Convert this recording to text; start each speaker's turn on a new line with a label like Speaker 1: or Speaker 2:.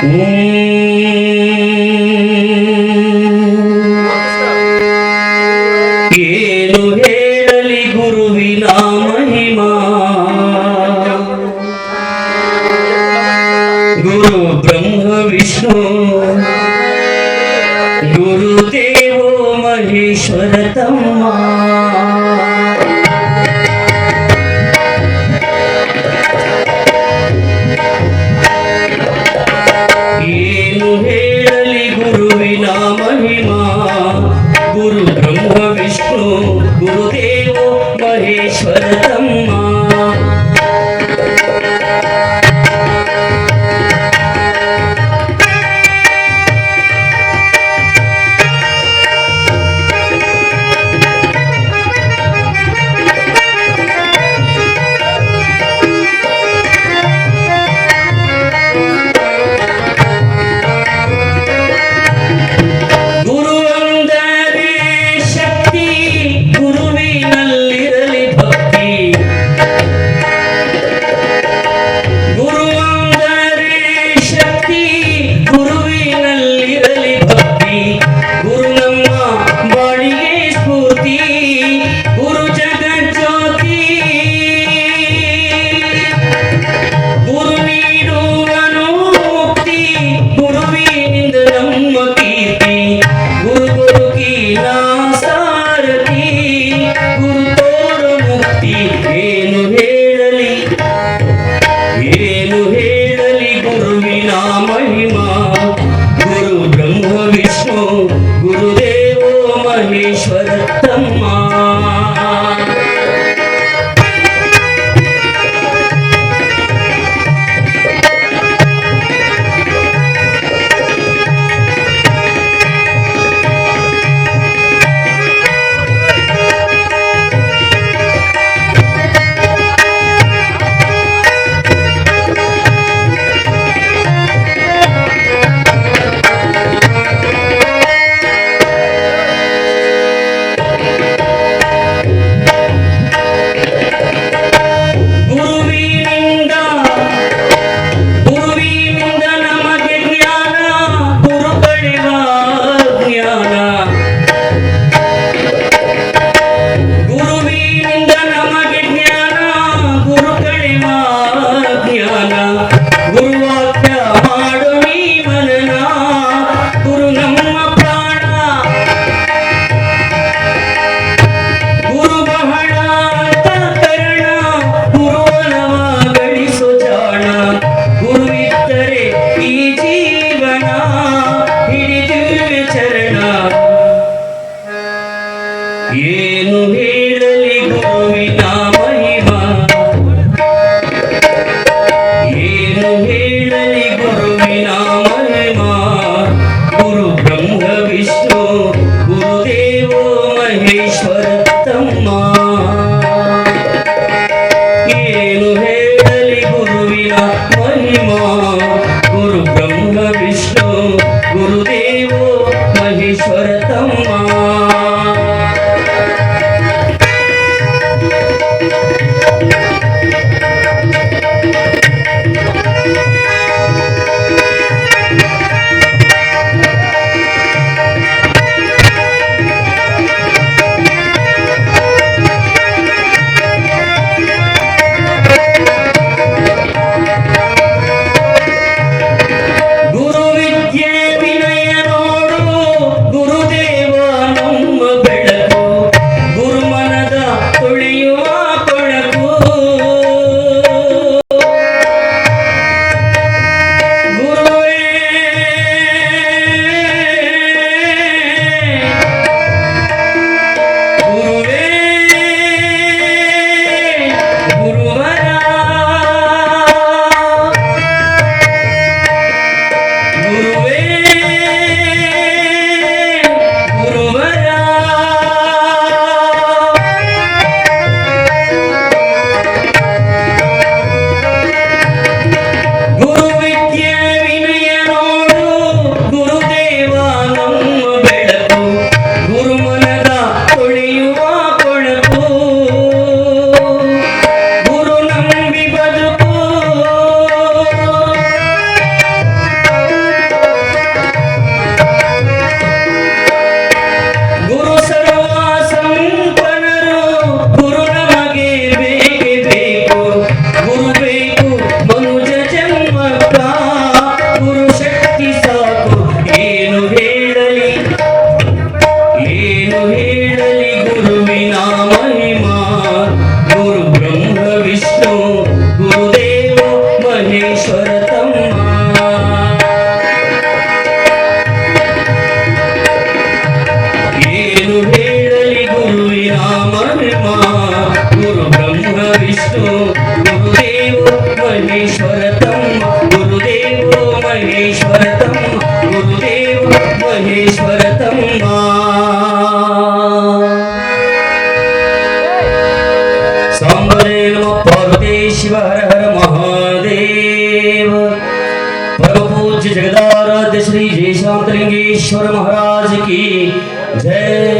Speaker 1: ಏನು ಹೇಳಲಿ ಗುರುವಿನ ಮಹಿಮಾ, ಗುರು ಬ್ರಹ್ಮ ವಿಷ್ಣು ಗುರುದೇವೋ ಮಹೇಶ್ವರ ತಮ್ಮ. ಏನು ಹೇಳಲಿ ಗುರುವಿನ ಮಹಿಮಾ, ಗುರು ಬ್ರಹ್ಮ ವಿಷ್ಣು ಗುರುದೇವೋ ಮಹೇಶ್ವರ ತಮ್ಮ. ಗುರುದೇವೋ ಮಹೇಶ್ವರ ತಮ್ಮ. ಏನು ಹೇಳಲಿ ಗುರುವಿನ ಮಹಿಮಾ, ಏನು ಹೇಳಲಿ ಗುರುವಿನ ಮಹಿಮಾ, ಗುರು ಬ್ರಹ್ಮ ವಿಷ್ಣು ಗುರುದೇವೋ ಮಹೇಶ್ವರ ತಮ್ಮ. ಏನು ಹೇಳಲಿ ಗುರುವಿನ ಮಹಿಮಾ, ಗುರು ಬ್ರಹ್ಮ ವಿಷ್ಣು ಗುರುದೇವೋ ಮಹೇಶ್ವರ ತಮ್ಮ. महेश्वर तम गुरुदेव महेश्वर तम सांबरे नमः पार्वती शिव हर हर महादेव परम पूज्य जगदाराध्य श्री जयशांतलिंगेश्वर महाराज की जय।